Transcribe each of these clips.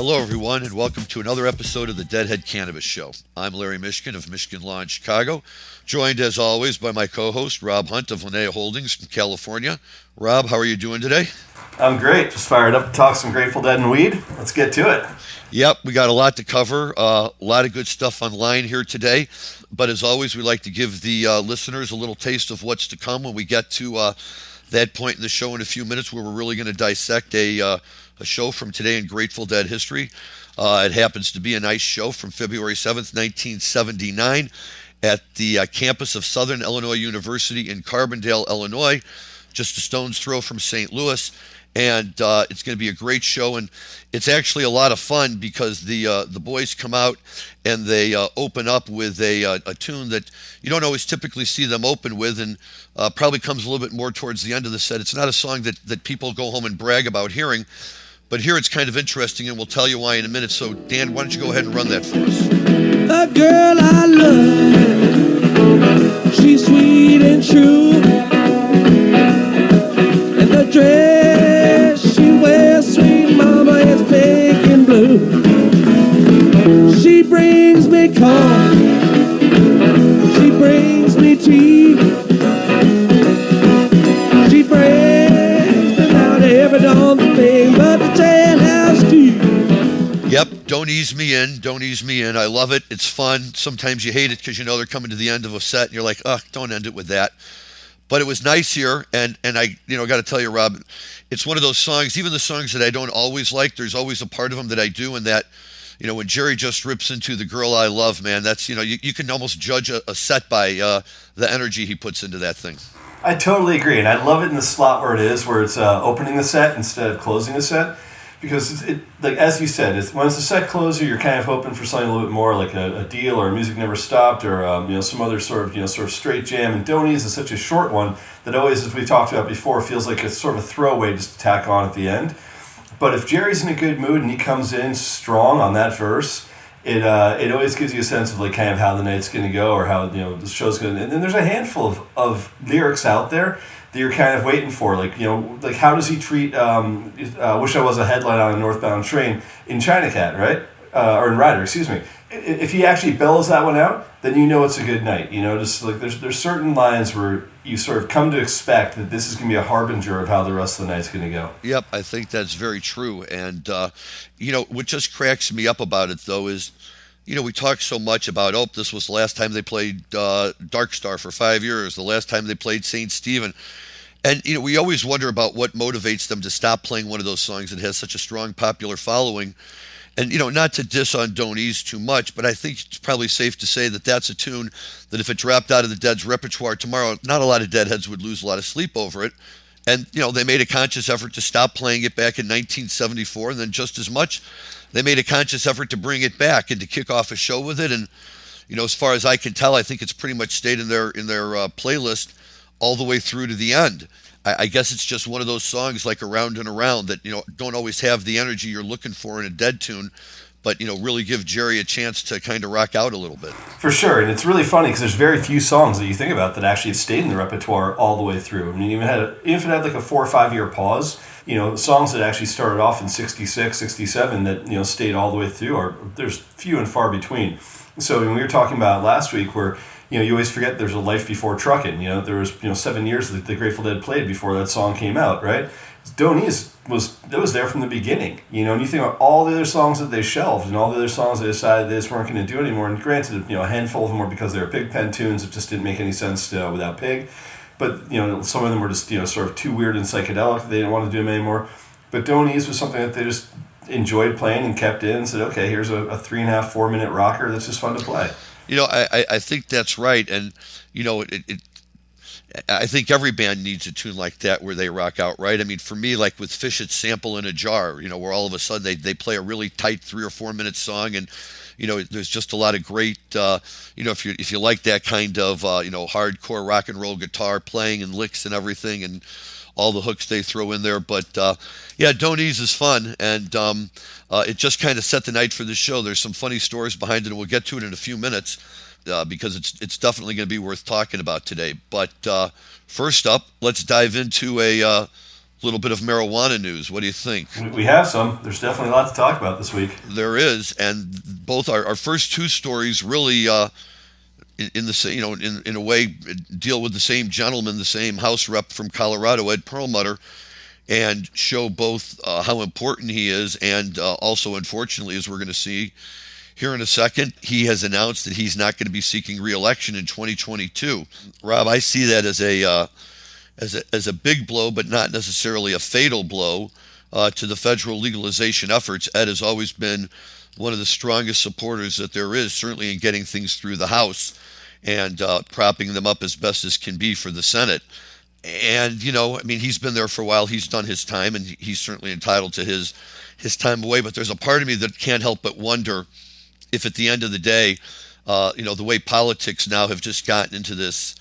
Hello, everyone, and welcome to another episode of the Deadhead Cannabis Show. I'm Larry Mishkin of Mishkin Law in Chicago, joined as always by my co-host Rob Hunt of Linnea Holdings from California. Rob, how are you doing today? I'm great. Just fired up to talk some Grateful Dead and weed. Let's get to it. Yep, we got a lot to cover, a lot of good stuff online here today. But as always, we like to give the listeners a little taste of what's to come when we get to that point in the show in a few minutes where we're really going to dissect a show from today in Grateful Dead history. It happens to be a nice show from February 7th, 1979 at the campus of Southern Illinois University in Carbondale, Illinois, just a stone's throw from St. Louis. And it's going to be a great show, and it's actually a lot of fun because the boys come out and they open up with a tune that you don't always typically see them open with, and probably comes a little bit more towards the end of the set. It's not a song that people go home and brag about hearing, but here it's kind of interesting, and we'll tell you why in a minute. So, Dan, why don't you go ahead and run that for us? A girl I love, she's sweet and true, and the dress she wears, sweet mama, is pink and blue. She brings me coffee, she brings me tea, she brings me out every darn thing but the jailhouse key. Yep, don't ease me in. I love it. It's fun. Sometimes you hate it because you know they're coming to the end of a set and you're like, don't end it with that. But it was nice here, and I got to tell you, Rob, it's one of those songs, even the songs that I don't always like, there's always a part of them that I do, and that, when Jerry just rips into The Girl I Love, man, that's, you can almost judge a set by the energy he puts into that thing. I totally agree, and I love it in the slot where it's opening the set instead of closing the set, because it like as you said, when it's a set closer, you're kind of hoping for something a little bit more like a deal or Music Never Stopped or some other sort of straight jam. And Don't Ease is such a short one that always, as we talked about before, feels like it's sort of a throwaway just to tack on at the end. But if Jerry's in a good mood and he comes in strong on that verse, it always gives you a sense of like kind of how the night's going to go or how the show's going to. And then there's a handful of lyrics out there that you're kind of waiting for, like how does he treat "Wish I Was a Headlight on a Northbound Train" in China Cat, right? Or in Rider, excuse me. If he actually bellows that one out, then it's a good night. Just like there's certain lines where you sort of come to expect that this is going to be a harbinger of how the rest of the night's going to go. Yep, I think that's very true. And what just cracks me up about it though is, we talk so much about, this was the last time they played Dark Star for 5 years, the last time they played St. Stephen. And, we always wonder about what motivates them to stop playing one of those songs that has such a strong popular following. And, not to diss on Don't Ease too much, but I think it's probably safe to say that that's a tune that if it dropped out of the Dead's repertoire tomorrow, not a lot of Deadheads would lose a lot of sleep over it. And, they made a conscious effort to stop playing it back in 1974, and then just as much, they made a conscious effort to bring it back and to kick off a show with it. And, as far as I can tell, I think it's pretty much stayed in their playlist all the way through to the end. I guess it's just one of those songs like Around and Around that, don't always have the energy you're looking for in a Dead tune, but, really give Jerry a chance to kind of rock out a little bit. For sure, and it's really funny because there's very few songs that you think about that actually have stayed in the repertoire all the way through. I mean, even if it had like a 4 or 5 year pause, songs that actually started off in 66, 67 that, stayed all the way through there's few and far between. So when we were talking about last week where, you always forget there's a life before trucking. There was 7 years that the Grateful Dead played before that song came out, right? Don't Ease was there from the beginning, and you think about all the other songs that they shelved and all the other songs they decided they just weren't going to do anymore. And granted, a handful of them were because they were Pigpen tunes. It just didn't make any sense without Pig. But some of them were just sort of too weird and psychedelic. They didn't want to do them anymore. But Don't Ease was something that they just enjoyed playing and kept in and said, okay, here's a 3.5, 4 minute rocker that's just fun to play. I think that's right. And, I think every band needs a tune like that where they rock out, right? I mean, for me, like with Fish It's Sample in a Jar, where all of a sudden they play a really tight 3 or 4 minute song and, there's just a lot of great, if you like that kind of, hardcore rock and roll guitar playing and licks and everything and all the hooks they throw in there. But, Don't Ease is fun. And it just kind of set the night for the show. There's some funny stories behind it, and we'll get to it in a few minutes. Because it's definitely going to be worth talking about today. But first up, let's dive into a little bit of marijuana news. What do you think? We have some. There's definitely a lot to talk about this week. There is, and both our first two stories really, in the same, in a way, deal with the same gentleman, the same House rep from Colorado, Ed Perlmutter, and show both how important he is, and also, unfortunately, as we're going to see here in a second, he has announced that he's not going to be seeking re-election in 2022. Rob, I see that as a big blow, but not necessarily a fatal blow to the federal legalization efforts. Ed has always been one of the strongest supporters that there is, certainly in getting things through the House and propping them up as best as can be for the Senate. And, he's been there for a while. He's done his time, and he's certainly entitled to his time away. But there's a part of me that can't help but wonder if at the end of the day, the way politics now have just gotten into this,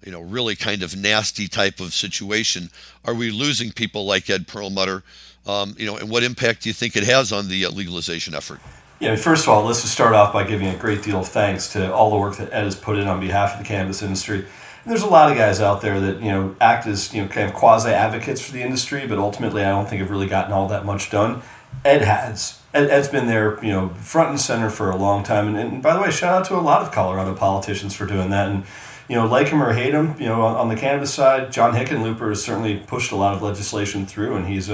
really kind of nasty type of situation, are we losing people like Ed Perlmutter? And what impact do you think it has on the legalization effort? Yeah, first of all, let's just start off by giving a great deal of thanks to all the work that Ed has put in on behalf of the cannabis industry. And there's a lot of guys out there that, act as, kind of quasi-advocates for the industry, but ultimately I don't think have really gotten all that much done. Ed has. Ed's been there, front and center for a long time. And by the way, shout out to a lot of Colorado politicians for doing that. And, like him or hate him, on the cannabis side, John Hickenlooper has certainly pushed a lot of legislation through, and he's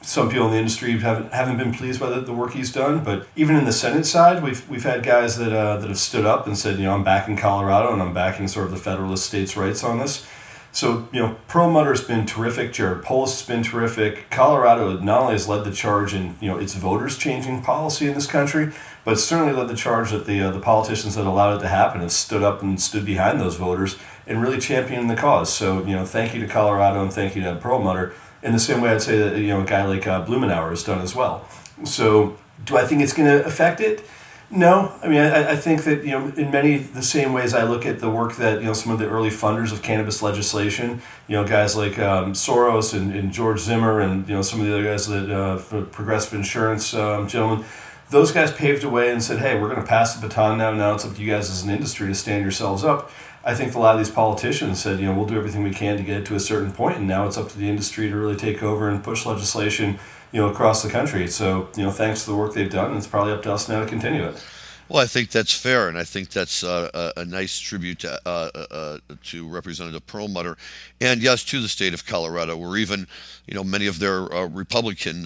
some people in the industry haven't been pleased by the work he's done. But even in the Senate side, we've had guys that have stood up and said, I'm backing Colorado and I'm backing sort of the federalist states' rights on this. So, Perlmutter's been terrific. Jared Polis has been terrific. Colorado not only has led the charge in, its voters changing policy in this country, but it's certainly led the charge that the politicians that allowed it to happen have stood up and stood behind those voters and really championed the cause. So, thank you to Colorado and thank you to Perlmutter. In the same way I'd say that, a guy like Blumenauer has done as well. So, do I think it's going to affect it? No, I think that in many the same ways I look at the work that some of the early funders of cannabis legislation, guys like Soros and George Zimmer and some of the other guys that for Progressive Insurance gentlemen, those guys paved a way and said, hey, we're going to pass the baton now. Now it's up to you guys as an industry to stand yourselves up. I think a lot of these politicians said, we'll do everything we can to get it to a certain point, and now it's up to the industry to really take over and push legislation across the country. So, thanks to the work they've done, it's probably up to us now to continue it. Well, I think that's fair, and I think that's a nice tribute to Representative Perlmutter, and yes, to the state of Colorado, where even many of their Republican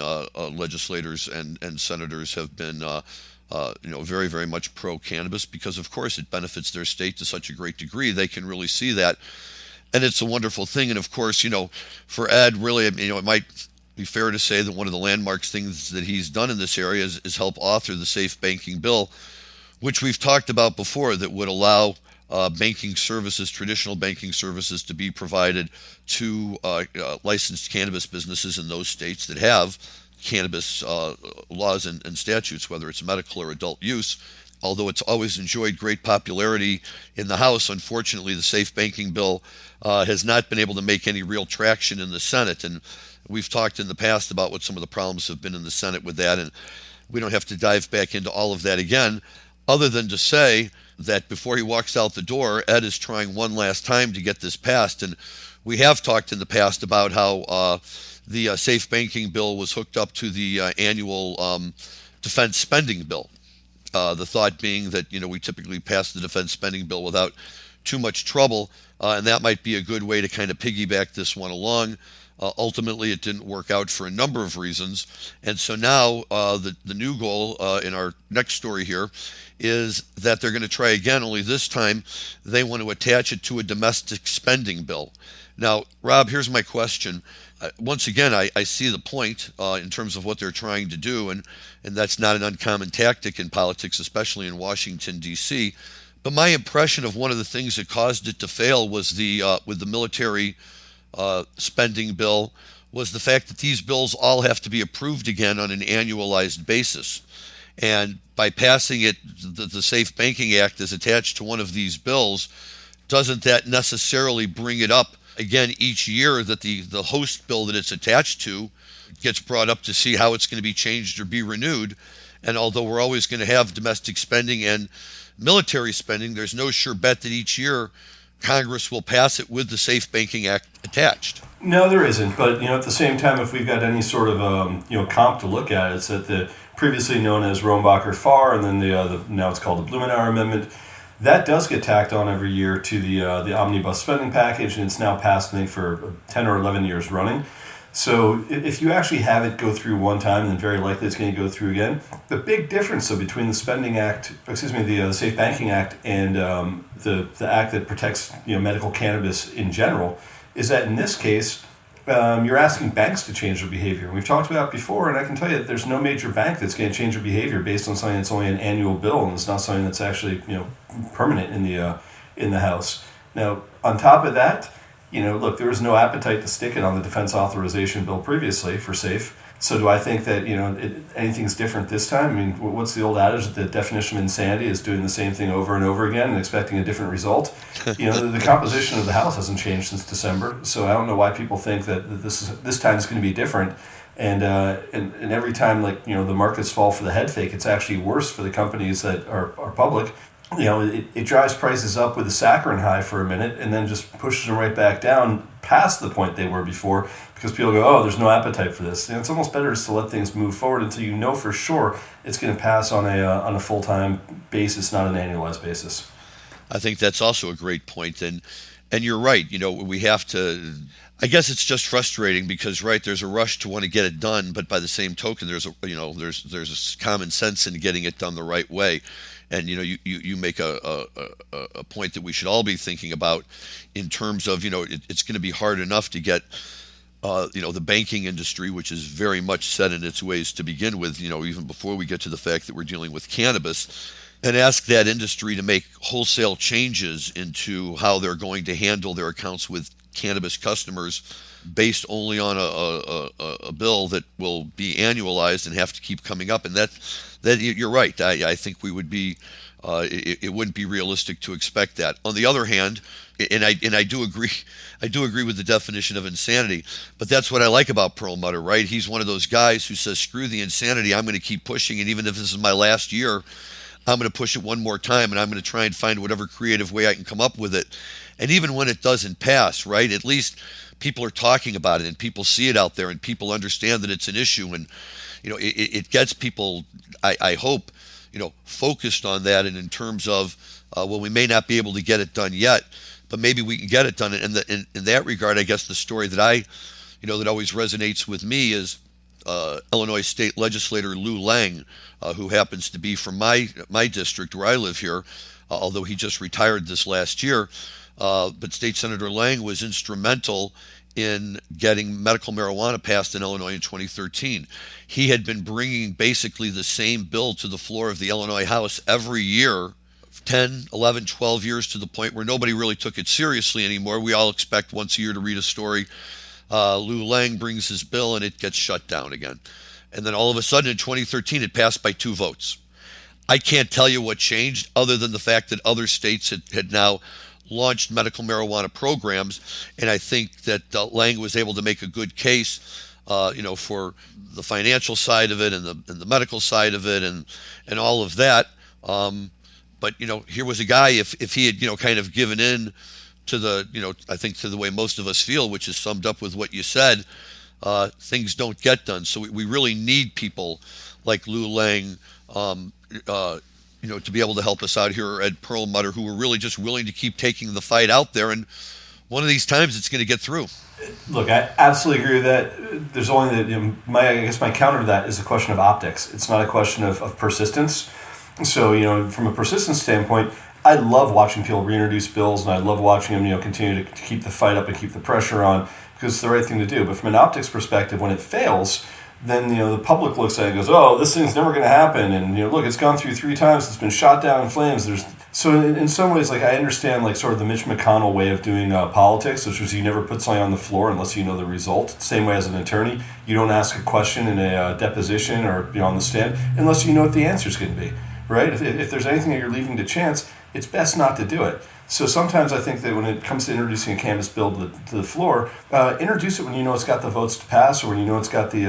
legislators and senators have been very, very much pro-cannabis because, of course, it benefits their state to such a great degree. They can really see that, and it's a wonderful thing. And of course, for Ed, really, it might be fair to say that one of the landmark things that he's done in this area is help author the Safe Banking Bill, which we've talked about before, that would allow banking services, traditional banking services, to be provided to licensed cannabis businesses in those states that have cannabis laws and statutes, whether it's medical or adult use. Although it's always enjoyed great popularity in the House, unfortunately, the Safe Banking Bill has not been able to make any real traction in the Senate. And we've talked in the past about what some of the problems have been in the Senate with that, and we don't have to dive back into all of that again, other than to say that before he walks out the door, Ed is trying one last time to get this passed. And we have talked in the past about how the Safe Banking Bill was hooked up to the annual defense spending bill. The thought being that, we typically pass the defense spending bill without too much trouble, and that might be a good way to kind of piggyback this one along. Ultimately, it didn't work out for a number of reasons. And so now the new goal in our next story here is that they're going to try again, only this time they want to attach it to a domestic spending bill. Now, Rob, here's my question. Once again, I see the point in terms of what they're trying to do, and that's not an uncommon tactic in politics, especially in Washington, D.C. But my impression of one of the things that caused it to fail was with the military spending bill was the fact that these bills all have to be approved again on an annualized basis. And by passing it, the Safe Banking Act is attached to one of these bills, doesn't that necessarily bring it up again each year that the host bill that it's attached to gets brought up to see how it's going to be changed or be renewed? And although we're always going to have domestic spending and military spending, there's no sure bet that each year Congress will pass it with the Safe Banking Act attached. No, there isn't. But at the same time, if we've got any sort of comp to look at, it's that the previously known as Rohrabacher-Farr, and then the now it's called the Blumenauer Amendment. That does get tacked on every year to the omnibus spending package, and it's now passed, I think, for 10 or 11 years running. So if you actually have it go through one time, then very likely it's going to go through again. The big difference, though, between the the Safe Banking Act and the act that protects medical cannabis in general, is that in this case, you're asking banks to change their behavior. We've talked about it before, and I can tell you that there's no major bank that's going to change their behavior based on something that's only an annual bill, and it's not something that's actually permanent in the House. Now, on top of that, look, there was no appetite to stick it on the defense authorization bill previously for SAFE. So do I think that anything's different this time? I mean, what's the old adage that the definition of insanity is doing the same thing over and over again and expecting a different result? The composition of the House hasn't changed since December, so I don't know why people think that this time is going to be different. And every time the markets fall for the head fake, it's actually worse for the companies that are public. It drives prices up with a saccharine high for a minute and then just pushes them right back down past the point they were before, because people go, oh, there's no appetite for this. It's almost better just to let things move forward until you know for sure it's going to pass on a full-time basis, not an annualized basis. I think that's also a great point, and you're right. We have to. I guess it's just frustrating because, right, there's a rush to want to get it done, but by the same token, there's a common sense in getting it done the right way. And you make a point that we should all be thinking about in terms of it's going to be hard enough to get the banking industry, which is very much set in its ways to begin with, even before we get to the fact that we're dealing with cannabis, and ask that industry to make wholesale changes into how they're going to handle their accounts with cannabis customers based only on a bill that will be annualized and have to keep coming up. And that you're right. I think we would be it wouldn't be realistic to expect that. On the other hand, and I do agree with the definition of insanity, but that's what I like about Perlmutter, right? He's one of those guys who says, screw the insanity, I'm going to keep pushing, and even if this is my last year, I'm going to push it one more time, and I'm going to try and find whatever creative way I can come up with it. And even when it doesn't pass, right, at least people are talking about it and people see it out there and people understand that it's an issue, and it gets people, I hope, focused on that, and in terms of we may not be able to get it done yet, but maybe we can get it done. And in that regard, I guess the story that that always resonates with me is Illinois State Legislator Lou Lang, who happens to be from my district where I live here, although he just retired this last year. But State Senator Lang was instrumental in getting medical marijuana passed in Illinois in 2013. He had been bringing basically the same bill to the floor of the Illinois House every year, 10, 11, 12 years, to the point where nobody really took it seriously anymore. We all expect once a year to read a story. Lou Lang brings his bill and it gets shut down again. And then all of a sudden in 2013, it passed by 2 votes. I can't tell you what changed other than the fact that other states had now launched medical marijuana programs, and I think that Lang was able to make a good case, for the financial side of it and the medical side of it and all of that. But here was a guy, if he had kind of given in to the I think to the way most of us feel, which is summed up with what you said, things don't get done. So we really need people like Lou Lang, to be able to help us out here at Perlmutter, who are really just willing to keep taking the fight out there. And one of these times it's going to get through. Look, I absolutely agree with that. There's only my counter to that is a question of optics. It's not a question of persistence. So, from a persistence standpoint, I love watching people reintroduce bills, and I love watching them, continue to keep the fight up and keep the pressure on, because it's the right thing to do. But from an optics perspective, when it fails, then the public looks at it and goes, oh, this thing's never going to happen, and look, it's gone through 3 times, it's been shot down in flames. So in some ways, I understand sort of the Mitch McConnell way of doing politics, which is you never put something on the floor unless you know the result. Same way as an attorney, you don't ask a question in a deposition or on the stand unless you know what the answer is going to be, right? If there's anything that you're leaving to chance, it's best not to do it. So sometimes I think that when it comes to introducing a cannabis bill to the floor, introduce it when you know it's got the votes to pass, or when you know it's got the,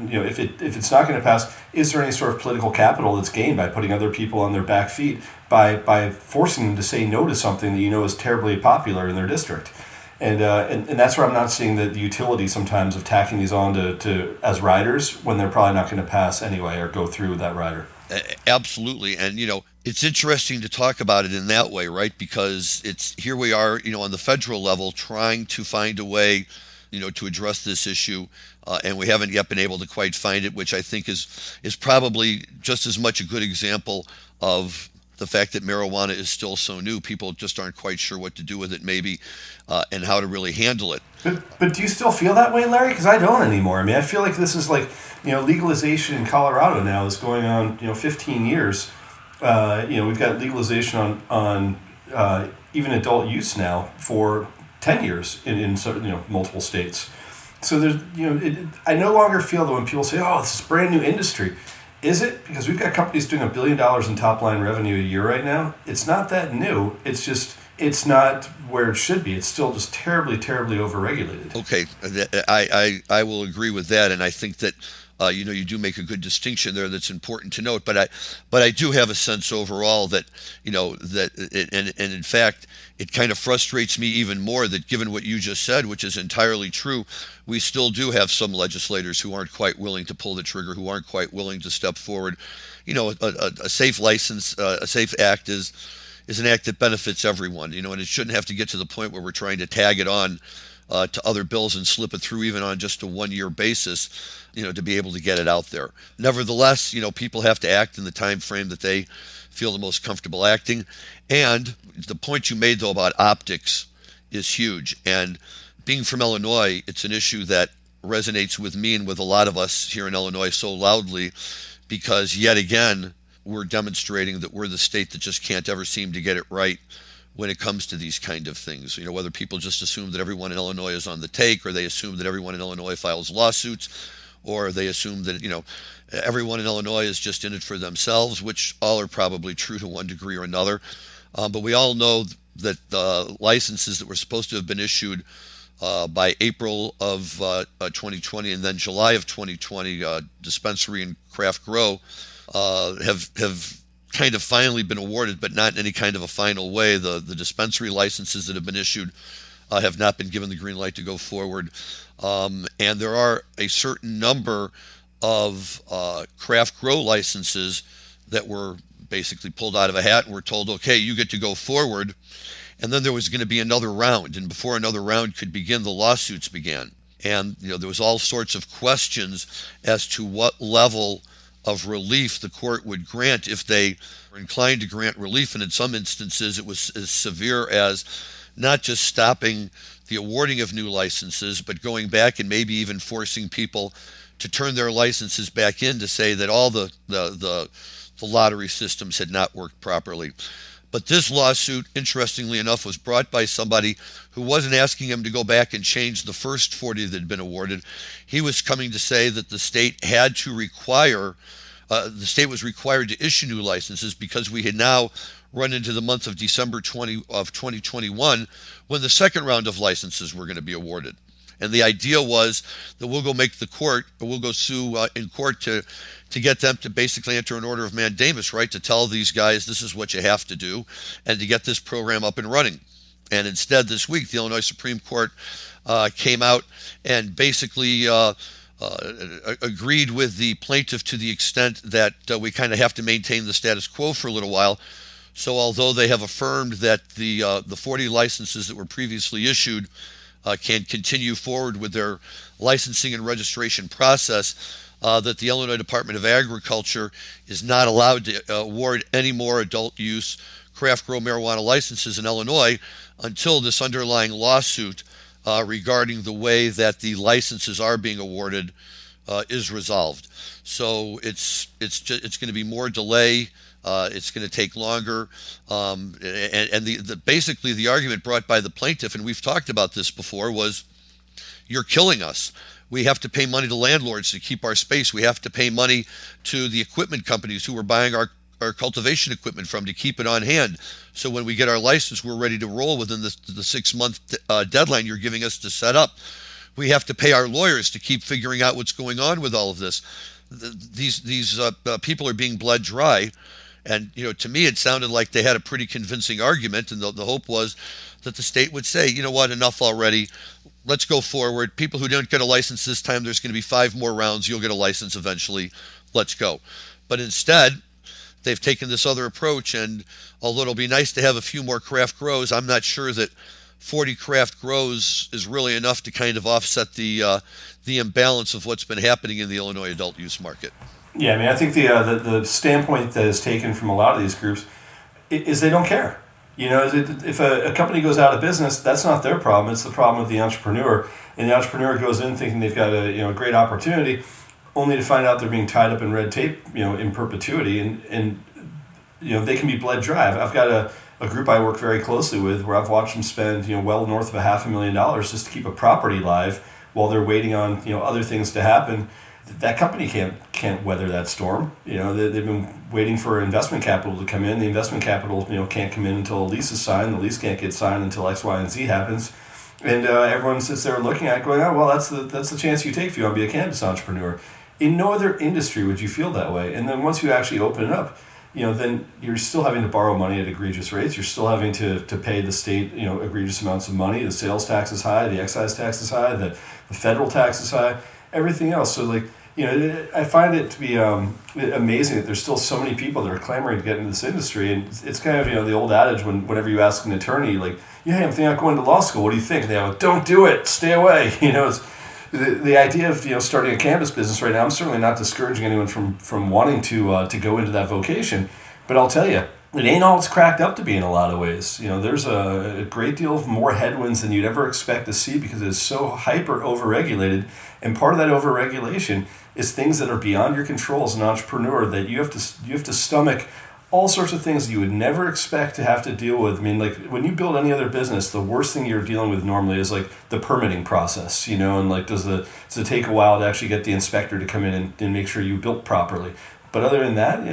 if it's not going to pass, is there any sort of political capital that's gained by putting other people on their back feet by forcing them to say no to something that is terribly popular in their district? And that's where I'm not seeing the utility sometimes of tacking these on to as riders when they're probably not going to pass anyway or go through that rider. Absolutely. And, it's interesting to talk about it in that way, right? Because here we are, on the federal level trying to find a way, to address this issue. And we haven't yet been able to quite find it, which I think is probably just as much a good example of the fact that marijuana is still so new. People just aren't quite sure what to do with it, maybe, and how to really handle it. But do you still feel that way, Larry? Because I don't anymore. I mean, I feel like this is like, legalization in Colorado now is going on, 15 years. We've got legalization on even adult use now for 10 years in multiple states. So there's, I no longer feel that when people say, oh, this is a brand new industry. Is it? Because we've got companies doing $1 billion in top line revenue a year right now. It's not that new. It's just, it's not where it should be. It's still just terribly, terribly overregulated. Okay, I will agree with that, and I think that you do make a good distinction there that's important to note. But I do have a sense overall that and in fact it kind of frustrates me even more that, given what you just said, which is entirely true, we still do have some legislators who aren't quite willing to pull the trigger, who aren't quite willing to step forward. A safe license, a safe act is an act that benefits everyone, and it shouldn't have to get to the point where we're trying to tag it on to other bills and slip it through even on just a 1-year basis, to be able to get it out there. Nevertheless, people have to act in the time frame that they feel the most comfortable acting. And the point you made, though, about optics is huge. And being from Illinois, it's an issue that resonates with me and with a lot of us here in Illinois so loudly, because yet again, we're demonstrating that we're the state that just can't ever seem to get it right when it comes to these kind of things. Whether people just assume that everyone in Illinois is on the take, or they assume that everyone in Illinois files lawsuits, or they assume that, everyone in Illinois is just in it for themselves, which all are probably true to one degree or another. But we all know that licenses that were supposed to have been issued by April of 2020 and then July of 2020, dispensary and craft grow, have kind of finally been awarded, but not in any kind of a final way. The dispensary licenses that have been issued have not been given the green light to go forward. And there are a certain number of craft grow licenses that were basically pulled out of a hat and were told, okay, you get to go forward. And then there was going to be another round. And before another round could begin, the lawsuits began. And there was all sorts of questions as to what level of relief the court would grant if they were inclined to grant relief. And in some instances, it was as severe as not just stopping the awarding of new licenses, but going back and maybe even forcing people to turn their licenses back in to say that all the lottery systems had not worked properly. But this lawsuit, interestingly enough, was brought by somebody who wasn't asking him to go back and change the first 40 that had been awarded. He was coming to say that the state had to require, the state was required to issue new licenses because we had now run into the month of December 2021 when the second round of licenses were going to be awarded. And the idea was that we'll go make the court, or we'll go sue in court to get them to basically enter an order of mandamus, right, to tell these guys this is what you have to do and to get this program up and running. And instead, this week, the Illinois Supreme Court came out and basically agreed with the plaintiff to the extent that we kind of have to maintain the status quo for a little while. So although they have affirmed that the 40 licenses that were previously issued can continue forward with their licensing and registration process, that the Illinois Department of Agriculture is not allowed to award any more adult use craft grow marijuana licenses in Illinois until this underlying lawsuit regarding the way that the licenses are being awarded is resolved. So it's going to be more delay. It's going to take longer, and basically the argument brought by the plaintiff, and we've talked about this before, was you're killing us. We have to pay money to landlords to keep our space. We have to pay money to the equipment companies who we're buying our cultivation equipment from to keep it on hand. So when we get our license, we're ready to roll within the 6-month deadline you're giving us to set up. We have to pay our lawyers to keep figuring out what's going on with all of this. These people are being bled dry. And, to me, it sounded like they had a pretty convincing argument, and the hope was that the state would say, you know what, enough already. Let's go forward. People who don't get a license this time, there's going to be 5 more rounds. You'll get a license eventually. Let's go. But instead, they've taken this other approach, and although it'll be nice to have a few more craft grows, I'm not sure that 40 craft grows is really enough to kind of offset the imbalance of what's been happening in the Illinois adult use market. Yeah, I mean, I think the standpoint that is taken from a lot of these groups is they don't care. If a company goes out of business, that's not their problem. It's the problem of the entrepreneur. And the entrepreneur goes in thinking they've got a great opportunity, only to find out they're being tied up in red tape, in perpetuity, and they can be bled dry. I've got a group I work very closely with where I've watched them spend well north of $500,000 just to keep a property live while they're waiting on other things to happen. That company can't weather that storm. They've been waiting for investment capital to come in. The investment capital can't come in until a lease is signed. The lease can't get signed until X, Y, and Z happens. And everyone sits there looking at it going, oh, well, that's the chance you take if you want to be a cannabis entrepreneur. In no other industry would you feel that way. And then once you actually open it up, then you're still having to borrow money at egregious rates. You're still having to pay the state, egregious amounts of money. The sales tax is high. The excise tax is high. The federal tax is high. Everything else. So, I find it to be amazing that there's still so many people that are clamoring to get into this industry. And it's kind of, the old adage whenever you ask an attorney, yeah, I'm thinking about going to law school. What do you think? And they go, don't do it. Stay away. It's the idea of starting a cannabis business right now. I'm certainly not discouraging anyone from wanting to go into that vocation, but I'll tell you, it ain't all it's cracked up to be in a lot of ways. There's a great deal of more headwinds than you'd ever expect to see because it's so hyper overregulated, and part of that overregulation is things that are beyond your control as an entrepreneur that you have to stomach. All sorts of things you would never expect to have to deal with. I mean, when you build any other business, the worst thing you're dealing with normally is the permitting process, and does it take a while to actually get the inspector to come in and make sure you built properly. But other than that,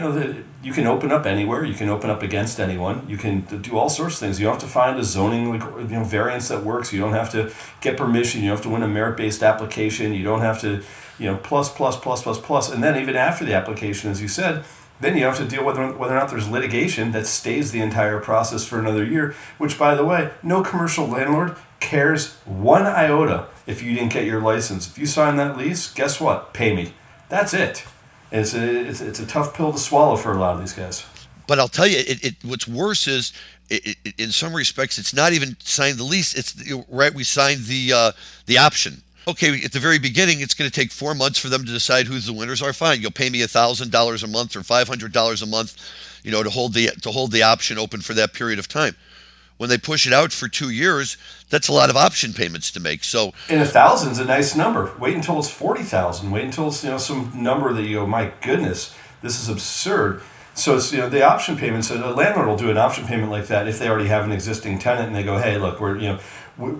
you can open up anywhere. You can open up against anyone. You can do all sorts of things. You don't have to find a zoning variance that works. You don't have to get permission. You don't have to win a merit-based application. You don't have to plus. And then even after the application, as you said, then you have to deal with whether or not there's litigation that stays the entire process for another year, which, by the way, no commercial landlord cares one iota if you didn't get your license. If you sign that lease, guess what? Pay me. That's it. It's a tough pill to swallow for a lot of these guys. But I'll tell you, what's worse is, in some respects, it's not even signed the lease. It's right. We signed the option. Okay, at the very beginning, it's going to take 4 months for them to decide who the winners are. Fine, you'll pay me $1,000 a month or $500 a month, to hold the option open for that period of time. When they push it out for 2 years, that's a lot of option payments to make. So, and 1,000 is a nice number. Wait until it's 40,000. Wait until it's some number that you go, my goodness, this is absurd. So it's the option payments. So the landlord will do an option payment like that if they already have an existing tenant, and they go, hey, look,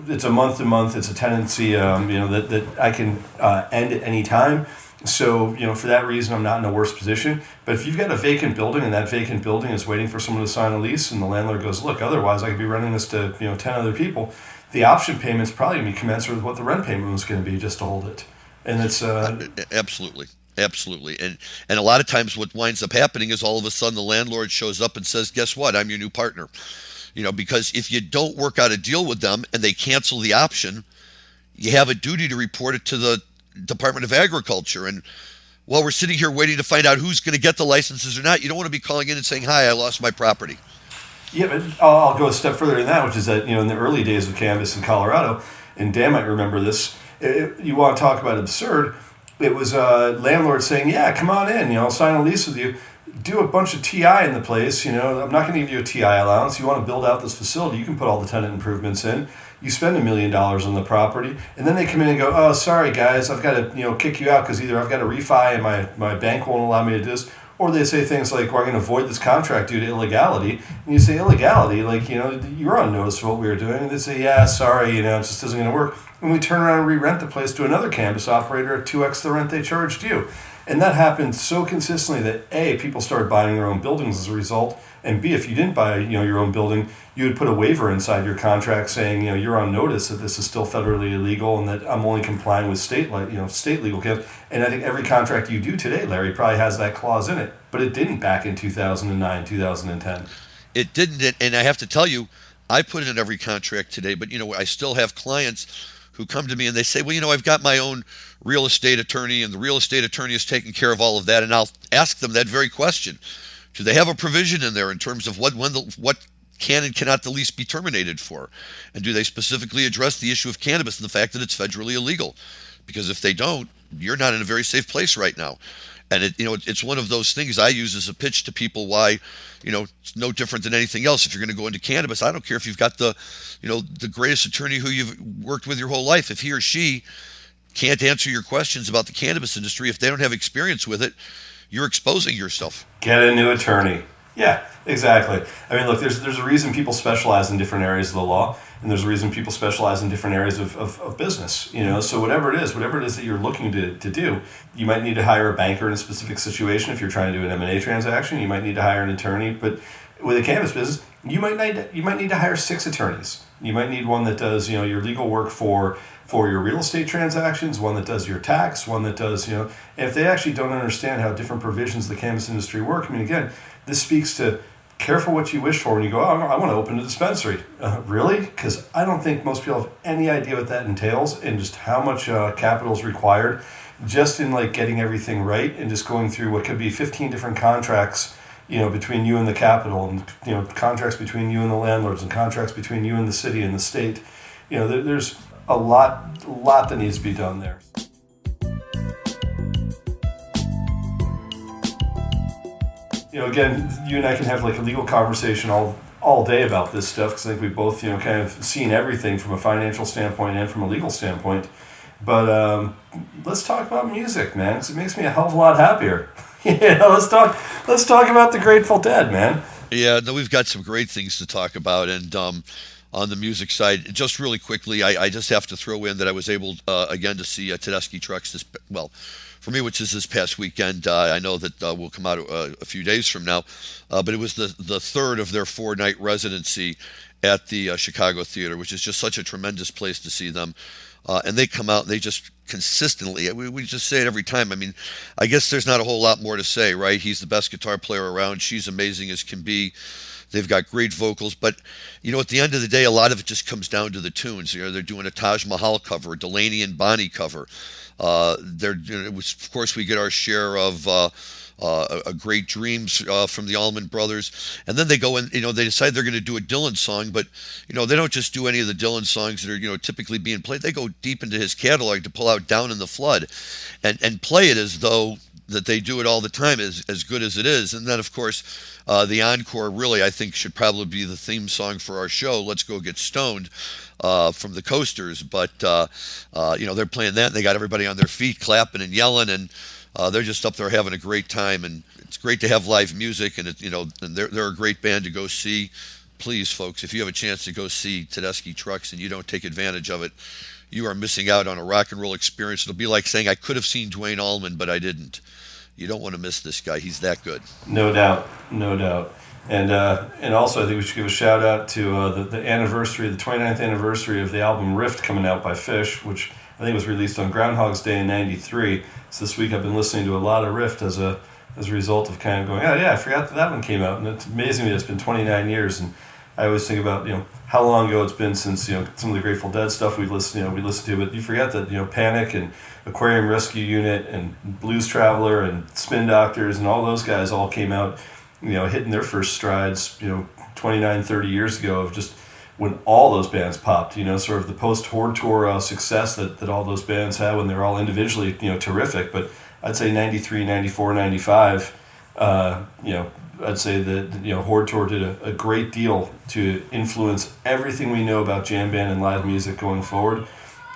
it's a month to month. It's a tenancy, that I can end at any time. So, for that reason, I'm not in a worse position. But if you've got a vacant building and that vacant building is waiting for someone to sign a lease, and the landlord goes, look, otherwise I could be renting this to 10 other people, the option payment's probably going to be commensurate with what the rent payment was going to be just to hold it. And it's absolutely. And a lot of times what winds up happening is all of a sudden the landlord shows up and says, guess what? I'm your new partner. Because if you don't work out a deal with them and they cancel the option, you have a duty to report it to the Department of Agriculture. And while we're sitting here waiting to find out who's going to get the licenses or not, you don't want to be calling in and saying, hi, I lost my property. Yeah, but I'll go a step further than that, which is that, in the early days of cannabis in Colorado, and Dan might remember this, you want to talk about absurd, it was a landlord saying, yeah, come on in, I'll sign a lease with you. Do a bunch of TI in the place, I'm not going to give you a TI allowance. You want to build out this facility, you can put all the tenant improvements in. You spend $1 million on the property, and then they come in and go, oh, sorry, guys, I've got to kick you out because either I've got to refi and my bank won't allow me to do this, or they say things like, well, I'm going to void this contract due to illegality. And you say, illegality? You're on notice of what we were doing. And they say, yeah, sorry, it just isn't going to work. And we turn around and re-rent the place to another cannabis operator at 2x the rent they charged you. And that happened so consistently that A, people started buying their own buildings as a result, and B, if you didn't buy your own building, you would put a waiver inside your contract saying you're on notice that this is still federally illegal and that I'm only complying with state legal code. And I think every contract you do today, Larry, probably has that clause in it, but it didn't back in 2009, 2010. It didn't, and I have to tell you, I put it in every contract today, but I still have clients who come to me and they say, well, I've got my own real estate attorney, and the real estate attorney is taking care of all of that. And I'll ask them that very question: do they have a provision in there in terms of what can and cannot the lease be terminated for, and do they specifically address the issue of cannabis and the fact that it's federally illegal? Because if they don't, you're not in a very safe place right now. And it's one of those things I use as a pitch to people why, it's no different than anything else. If you're going to go into cannabis, I don't care if you've got the greatest attorney who you've worked with your whole life. If he or she can't answer your questions about the cannabis industry, if they don't have experience with it, you're exposing yourself. Get a new attorney. Yeah, exactly. I mean, look, there's a reason people specialize in different areas of the law, and there's a reason people specialize in different areas of business. So whatever it is that you're looking to do, you might need to hire a banker in a specific situation. If you're trying to do an M&A transaction, you might need to hire an attorney. But with a cannabis business, you might need to hire 6 attorneys. You might need one that does your legal work for your real estate transactions, one that does your tax, one that does and if they actually don't understand how different provisions of the cannabis industry work, I mean, again, this speaks to careful what you wish for when you go, oh, I want to open a dispensary. Really? Because I don't think most people have any idea what that entails and just how much capital is required just in getting everything right and just going through what could be 15 different contracts between you and the capital, and contracts between you and the landlords, and contracts between you and the city and the state. There's a lot that needs to be done there. Again, you and I can have a legal conversation all day about this stuff, because I think we both kind of seen everything from a financial standpoint and from a legal standpoint. But let's talk about music, man, because it makes me a hell of a lot happier. Let's talk about the Grateful Dead, man. Yeah, no, we've got some great things to talk about, and on the music side, just really quickly, I just have to throw in that I was able again to see Tedeschi Trucks for me, which is this past weekend. I know that will come out a few days from now, but it was the third of their 4-night residency at the Chicago Theater, which is just such a tremendous place to see them. And they come out and they just consistently, we just say it every time. I mean, I guess there's not a whole lot more to say, right? He's the best guitar player around. She's amazing as can be. They've got great vocals, but at the end of the day, a lot of it just comes down to the tunes. They're doing a Taj Mahal cover, a Delaney and Bonnie cover. Of course, we get our share of a Great Dreams from the Allman Brothers, and then they go and they decide they're going to do a Dylan song, but they don't just do any of the Dylan songs that are typically being played. They go deep into his catalog to pull out Down in the Flood, and play it as though that they do it all the time, as good as it is. And then, of course, the encore really, I think, should probably be the theme song for our show, Let's Go Get Stoned, from the Coasters. But, they're playing that, and they got everybody on their feet clapping and yelling, and they're just up there having a great time. And it's great to have live music, and and they're a great band to go see. Please, folks, if you have a chance to go see Tedeschi Trucks and you don't take advantage of it, you are missing out on a rock and roll experience. It'll be like saying, I could have seen Duane Allman, but I didn't. You don't want to miss this guy. He's that good. No doubt. And also, I think we should give a shout out to the anniversary, the 29th anniversary of the album Rift coming out by Phish, which I think was released on Groundhog's Day in '93. So this week I've been listening to a lot of Rift as a result of kind of going, oh yeah, I forgot that one came out. And it's amazing that it's been 29 years. And I always think about how long ago it's been since some of the Grateful Dead stuff we listened to, but you forget that Panic and Aquarium Rescue Unit and Blues Traveler and Spin Doctors and all those guys all came out hitting their first strides 29, 30 years ago, of just when all those bands popped, sort of the post-Horde tour success that all those bands had when they're all individually terrific. But I'd say 93, 94, 95 I'd say that Horde Tour did a great deal to influence everything we know about jam band and live music going forward,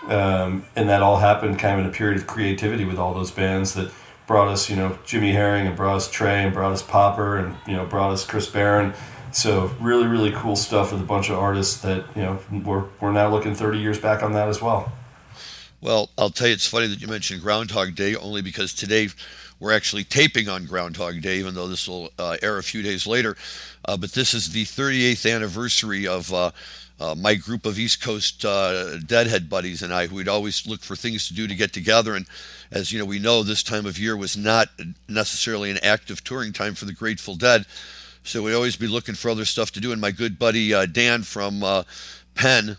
and that all happened kind of in a period of creativity with all those bands that brought us Jimmy Herring, and brought us Trey, and brought us Popper, and brought us Chris Barron. So really, really cool stuff with a bunch of artists that we're now looking 30 years back on that as well. Well, I'll tell you, it's funny that you mentioned Groundhog Day, only because today we're actually taping on Groundhog Day, even though this will air a few days later. But this is the 38th anniversary of my group of East Coast Deadhead buddies and I, who would always look for things to do to get together. And as you know, we know this time of year was not necessarily an active touring time for the Grateful Dead. So we'd always be looking for other stuff to do. And my good buddy Dan from Penn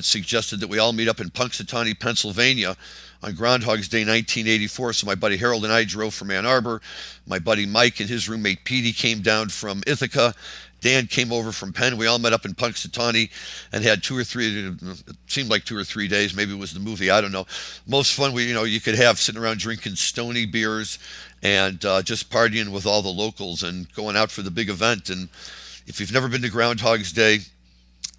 suggested that we all meet up in Punxsutawney, Pennsylvania on Groundhog's Day 1984. So my buddy Harold and I drove from Ann Arbor. My buddy Mike and his roommate Petey came down from Ithaca. Dan came over from Penn. We all met up in Punxsutawney and had 2 or 3, it seemed like 2 or 3 days. Maybe it was the movie, I don't know. Most fun you could have sitting around drinking Stony beers and just partying with all the locals and going out for the big event. And if you've never been to Groundhog's Day,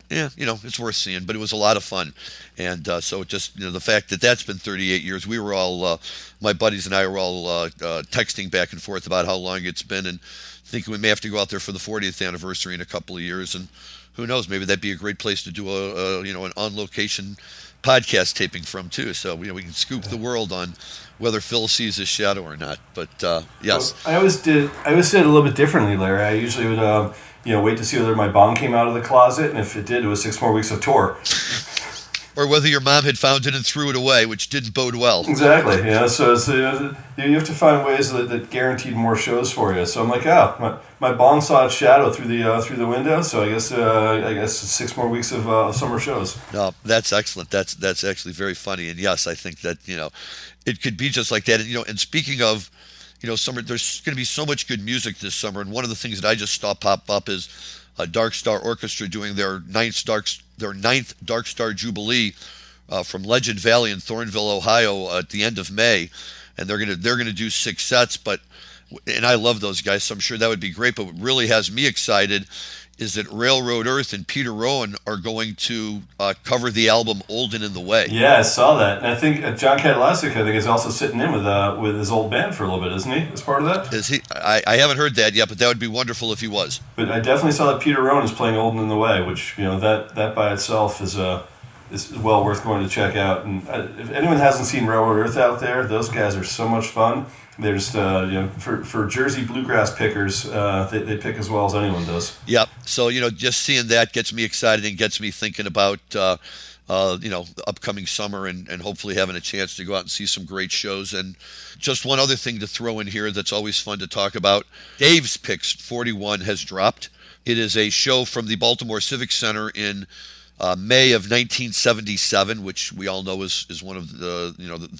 yeah, it's worth seeing, but it was a lot of fun. And so just, the fact that that's been 38 years, we were all, my buddies and I were all texting back and forth about how long it's been and thinking we may have to go out there for the 40th anniversary in a couple of years. And who knows, maybe that'd be a great place to do an on-location podcast taping from too. So, we can scoop the world on whether Phil sees his shadow or not. But yes. Well, I always did it a little bit differently, Larry. I usually would, wait to see whether my bong came out of the closet, and if it did, it was 6 more weeks of tour. Or whether your mom had found it and threw it away, which didn't bode well. Exactly. So you have to find ways that guaranteed more shows for you. So I'm like, my bong saw its shadow through the window. So I guess 6 more weeks of summer shows. No, that's excellent. That's actually very funny. And yes, I think that it could be just like that. And and speaking of summer, there's going to be so much good music this summer. And one of the things that I just saw pop up is Dark Star Orchestra doing their ninth Dark Star Jubilee from Legend Valley in Thornville, Ohio, at the end of May, and they're gonna do 6 sets. And I love those guys, so I'm sure that would be great. But what really has me excited is that Railroad Earth and Peter Rowan are going to cover the album Old and in the Way. Yeah, I saw that. And I think John Kadlasik, is also sitting in with his old band for a little bit, isn't he, as part of that? Is he? I haven't heard that yet, but that would be wonderful if he was. But I definitely saw that Peter Rowan is playing Old and in the Way, which, that by itself is well worth going to check out. And if anyone hasn't seen Railroad Earth out there, those guys are so much fun. They're just, for Jersey bluegrass pickers, they pick as well as anyone does. Yep. So, just seeing that gets me excited and gets me thinking about, the upcoming summer and hopefully having a chance to go out and see some great shows. And just one other thing to throw in here that's always fun to talk about. Dave's Picks 41 has dropped. It is a show from the Baltimore Civic Center in May of 1977, which we all know is one of the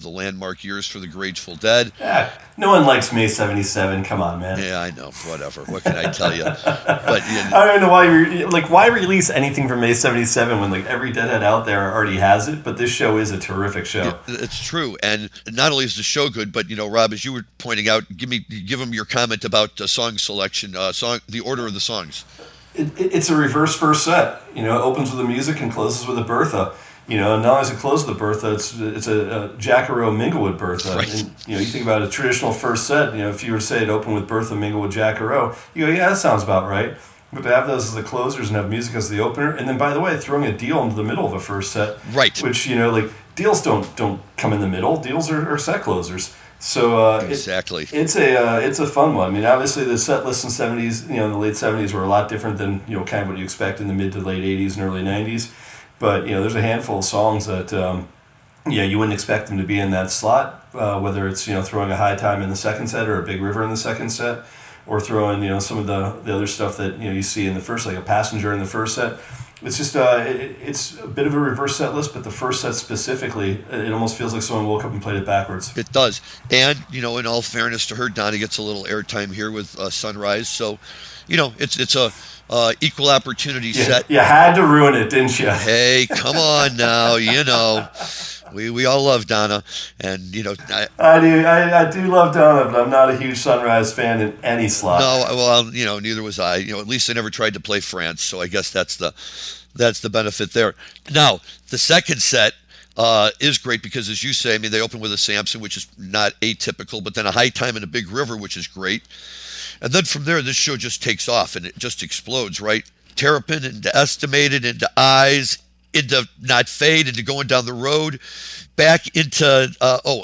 landmark years for the Grateful Dead. Yeah, no one likes May 77. Come on, man. Yeah, I know. Whatever. What can I tell you? But I don't know why release anything from May 77 when every Deadhead out there already has it. But this show is a terrific show. It's true, and not only is the show good, but Rob, as you were pointing out, give them your comment about song selection, the order of the songs. It's a reverse first set. It opens with the music and closes with a Bertha. And not only does it close with a Bertha, it's a Jacaro Minglewood Bertha. Right. And, you think about a traditional first set. If you were to say it opened with Bertha Minglewood Jacaro, you go, yeah, that sounds about right. But to have those as the closers and have music as the opener, and then by the way, throwing a deal into the middle of a first set, right? Which deals don't come in the middle. Deals are set closers. So exactly, it's a fun one. I mean, obviously the set list in '70s, in the late '70s were a lot different than kind of what you expect in the mid to late '80s and early '90s. But there's a handful of songs that you wouldn't expect them to be in that slot. Whether it's throwing a High Time in the second set or a Big River in the second set, or throwing some of the other stuff that you see in the first, like a Passenger in the first set. It's just it's a bit of a reverse set list, but the first set specifically, it almost feels like someone woke up and played it backwards. It does, and in all fairness to her, Donna gets a little airtime here with Sunrise, so it's a equal opportunity set. You had to ruin it, didn't you? Hey, come on now, we all love Donna, and I do love Donna, but I'm not a huge Sunrise fan in any slot. No, well, neither was I. At least I never tried to play France, so I guess that's the benefit there. Now, the second set is great because, as you say, they open with a Samson, which is not atypical, but then a High Time and a Big River, which is great. And then from there, this show just takes off and it just explodes, right? Terrapin into Estimated into Eyes, into not fade, into going down the road, back into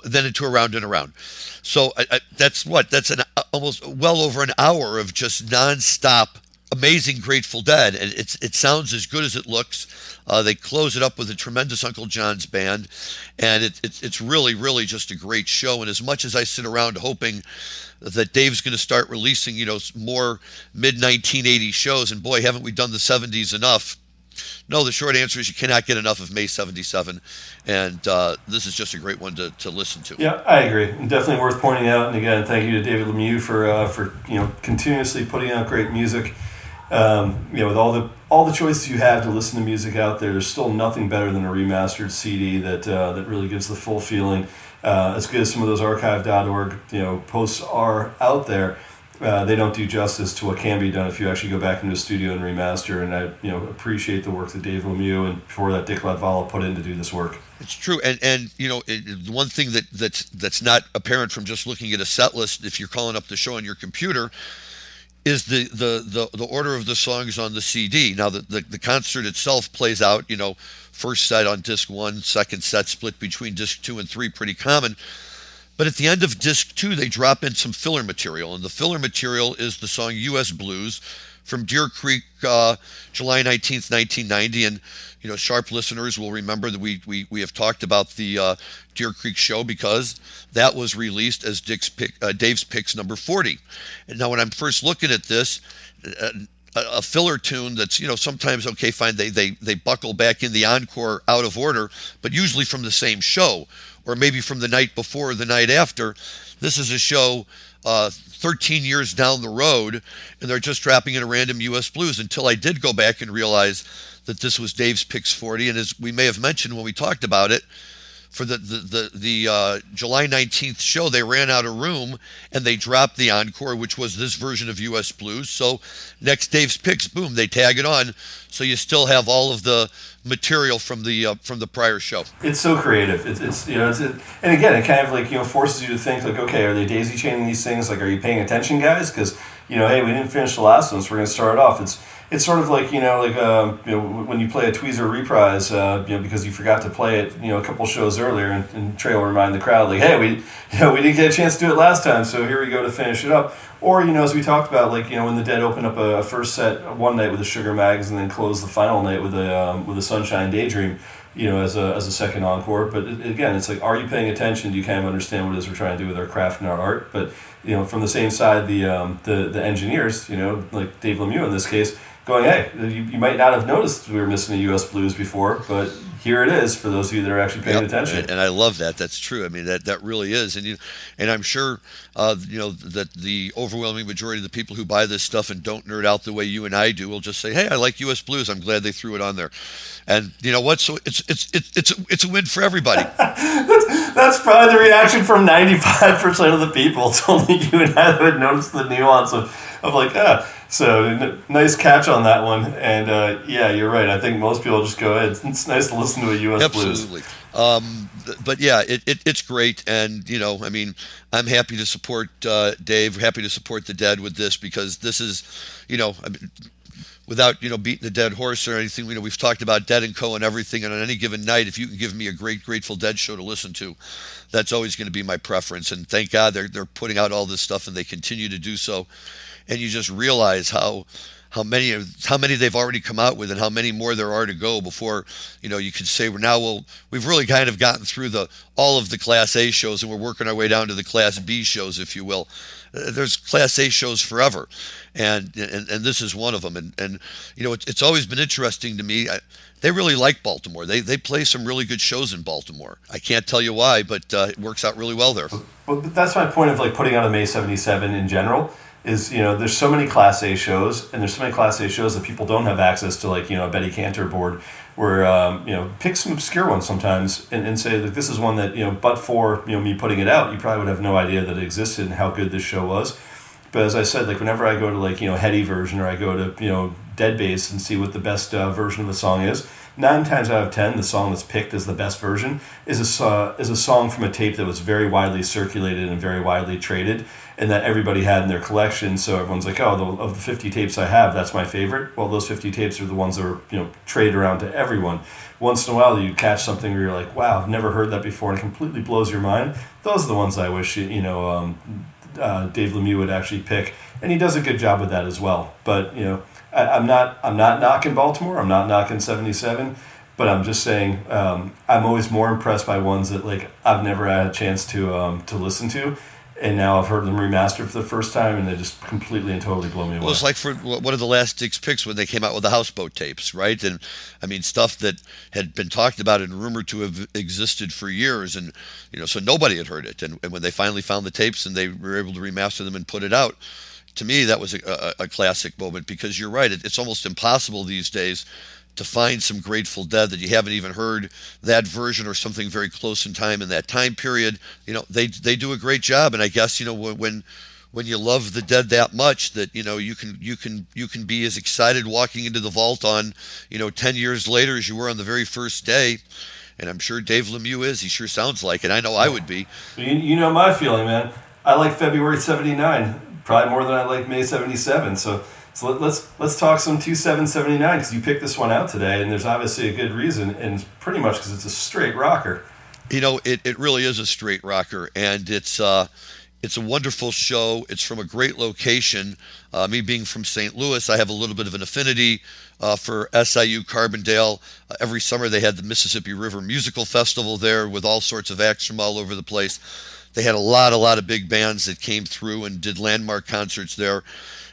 then into Around and Around. So that's an almost well over an hour of just nonstop amazing Grateful Dead, and it sounds as good as it looks. They close it up with a tremendous Uncle John's band, and it's really just a great show. And as much as I sit around hoping that Dave's going to start releasing more mid 1980s shows, and boy, haven't we done the 70s enough? No, the short answer is you cannot get enough of May 77, and this is just a great one to listen to. Yeah, I agree. Definitely worth pointing out. And again, thank you to David Lemieux for continuously putting out great music. With all the choices you have to listen to music out there, there's still nothing better than a remastered CD that really gives the full feeling. As good as some of those archive.org posts are out there, they don't do justice to what can be done if you actually go back into the studio and remaster. And I appreciate the work that Dave Lemieux and before that Dick Latvala put in to do this work. It's true, and one thing that's not apparent from just looking at a set list, if you're calling up the show on your computer, is the order of the songs on the CD. Now the concert itself plays out, first set on disc 1, second set split between disc 2 and 3, pretty common. But at the end of disc 2, they drop in some filler material, and the filler material is the song U.S. Blues from Deer Creek, July 19th, 1990. And sharp listeners will remember that we have talked about the Deer Creek show because that was released as Dave's Picks number 40. And now when I'm first looking at this, a filler tune that's sometimes okay, fine, they buckle back in the encore out of order, but usually from the same show or maybe from the night before or the night after. This is a show 13 years down the road, and they're just dropping in a random U.S. Blues until I did go back and realize that this was Dave's Picks 40. And as we may have mentioned when we talked about it, for the July 19th show, they ran out of room and they dropped the encore, which was this version of U.S. Blues. So next Dave's Picks, boom, they tag it on. So you still have all of the material from the prior show. It's so creative. And again, it kind of forces you to think okay, are they daisy chaining these things? Are you paying attention, guys? Because hey, we didn't finish the last one, so we're going to start it off. It's sort of like when you play a tweezer reprise because you forgot to play it a couple shows earlier, and Trey will remind the crowd hey, we didn't get a chance to do it last time, so here we go to finish it up. Or as we talked about when the Dead opened up a first set one night with the Sugar Mags and then closed the final night with a Sunshine Daydream as a second encore. But again, it's are you paying attention? Do you kind of understand what it is we're trying to do with our craft and our art? But from the same side, the engineers, like Dave Lemieux in this case, going, hey, you might not have noticed we were missing a U.S. Blues before, but here it is for those of you that are actually paying attention. And I love that. That's true. I mean, that really is. And I'm sure, that the overwhelming majority of the people who buy this stuff and don't nerd out the way you and I do will just say, hey, I like U.S. Blues. I'm glad they threw it on there. And you know what? So it's a win for everybody. That's probably the reaction from 95% of the people. It's only you and I that would notice the nuance of So nice catch on that one, and you're right. I think most people just go ahead. It's nice to listen to a U.S. Blues. Absolutely. But yeah, it's great, and I'm happy to support Dave. Happy to support the Dead with this because this is, without beating the dead horse or anything. We've talked about Dead and Co. and everything, and on any given night, if you can give me a great Grateful Dead show to listen to, that's always going to be my preference. And thank God they're putting out all this stuff, and they continue to do so. And you just realize how many they've already come out with, and how many more there are to go before you could say we've really kind of gotten through all of the Class A shows, and we're working our way down to the Class B shows, if you will. There's Class A shows forever, and this is one of them. And it's always been interesting to me. They really like Baltimore. They play some really good shows in Baltimore. I can't tell you why, but it works out really well there. Well, that's my point of putting out a May 77 in general. Is there's so many Class A shows, and there's so many Class A shows that people don't have access to, a Betty Cantor board, where pick some obscure ones sometimes and say that this is one that but for me putting it out, you probably would have no idea that it existed and how good this show was. But as I said, whenever I go to Heady version, or I go to Dead Bass and see what the best version of the song is, 9 times out of 10, the song that's picked as the best version is a song from a tape that was very widely circulated and very widely traded, and that everybody had in their collection. So everyone's like, oh, of the 50 tapes I have, that's my favorite. Well, those 50 tapes are the ones that are, traded around to everyone. Once in a while, you catch something where you're like, wow, I've never heard that before, and it completely blows your mind. Those are the ones I wish, Dave Lemieux would actually pick, and he does a good job with that as well. But, I'm not knocking Baltimore. I'm not knocking 77, but I'm just saying I'm always more impressed by ones that like I've never had a chance to listen to, and now I've heard them remastered for the first time, and they just completely and totally blow me away. Well, it's like for one of the last Dick's picks when they came out with the houseboat tapes, right? And I mean, stuff that had been talked about and rumored to have existed for years, and so nobody had heard it. And when they finally found the tapes and they were able to remaster them and put it out, to me that was a classic moment, because you're right, it's almost impossible these days to find some Grateful Dead that you haven't even heard that version or something very close in time in that time period. They do a great job, and I guess when you love the Dead that much that you can be as excited walking into the vault on 10 years later as you were on the very first day. And I'm sure Dave Lemieux is. He sure sounds like it. I know I would be. You know my feeling, man. I like February 79 probably more than I like May 77. So let's talk some 2779, because you picked this one out today, and there's obviously a good reason, and it's pretty much because it's a straight rocker. It really is a straight rocker, and it's a wonderful show. It's from a great location. Me being from St. Louis, I have a little bit of an affinity for SIU Carbondale. Every summer they had the Mississippi River Musical Festival there with all sorts of acts from all over the place. They had a lot of big bands that came through and did landmark concerts there.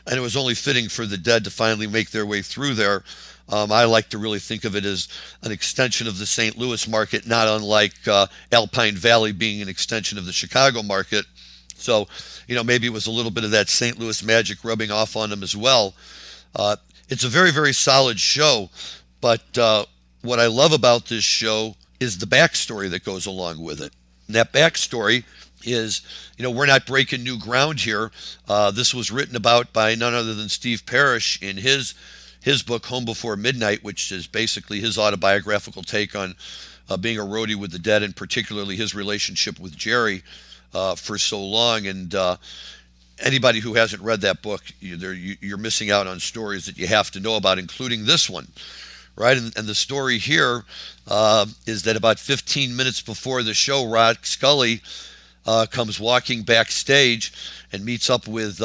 And it was only fitting for the Dead to finally make their way through there. I like to really think of it as an extension of the St. Louis market, not unlike Alpine Valley being an extension of the Chicago market. So, maybe it was a little bit of that St. Louis magic rubbing off on them as well. It's a very, very solid show, but what I love about this show is the backstory that goes along with it. And that backstory is, we're not breaking new ground here. This was written about by none other than Steve Parrish in his book, Home Before Midnight, which is basically his autobiographical take on being a roadie with the Dead, and particularly his relationship with Jerry for so long. And anybody who hasn't read that book, you're missing out on stories that you have to know about, including this one. Right, and the story here is that about 15 minutes before the show, Rod Scully comes walking backstage and meets up with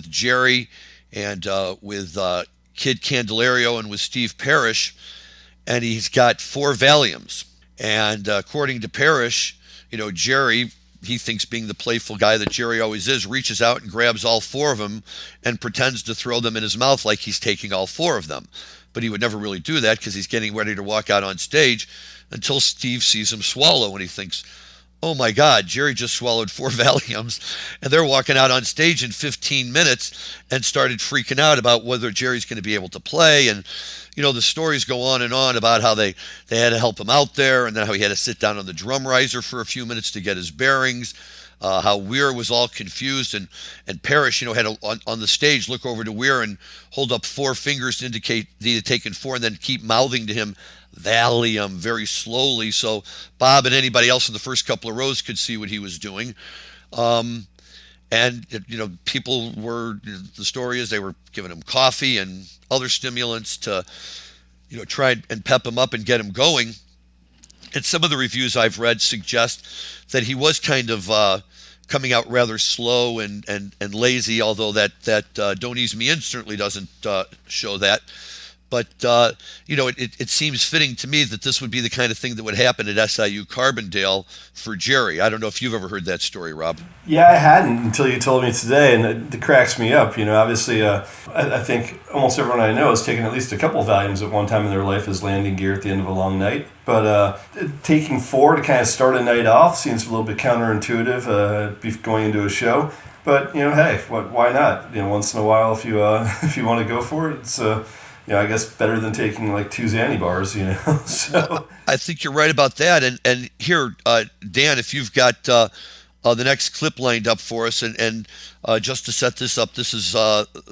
Jerry and with Kid Candelario and with Steve Parrish, and he's got 4 Valiums. And according to Parrish, Jerry, he thinks being the playful guy that Jerry always is, reaches out and grabs all 4 of them and pretends to throw them in his mouth like he's taking all 4 of them. But he would never really do that because he's getting ready to walk out on stage until Steve sees him swallow, and he thinks, oh my God, Jerry just swallowed 4 Valiums, and they're walking out on stage in 15 minutes, and started freaking out about whether Jerry's going to be able to play. And the stories go on and on about how they had to help him out there, and then how he had to sit down on the drum riser for a few minutes to get his bearings. How Weir was all confused, and Parrish, had on the stage look over to Weir and hold up 4 fingers to indicate that he had taken 4, and then keep mouthing to him Valium very slowly, so Bob and anybody else in the first couple of rows could see what he was doing. And people were, the story is they were giving him coffee and other stimulants to try and pep him up and get him going. And some of the reviews I've read suggest that he was kind of coming out rather slow and lazy, although that Don't Ease Me In certainly doesn't show that. But, it seems fitting to me that this would be the kind of thing that would happen at SIU Carbondale for Jerry. I don't know if you've ever heard that story, Rob. Yeah, I hadn't until you told me today, and it cracks me up. Obviously, I think almost everyone I know has taken at least a couple of Valiums at one time in their life as landing gear at the end of a long night. But taking 4 to kind of start a night off seems a little bit counterintuitive, going into a show. But, hey, why not? Once in a while, if you want to go for it, it's I guess better than taking like 2 Xanny bars, So I think you're right about that. And here, Dan, if you've got the next clip lined up for us, and just to set this up, this is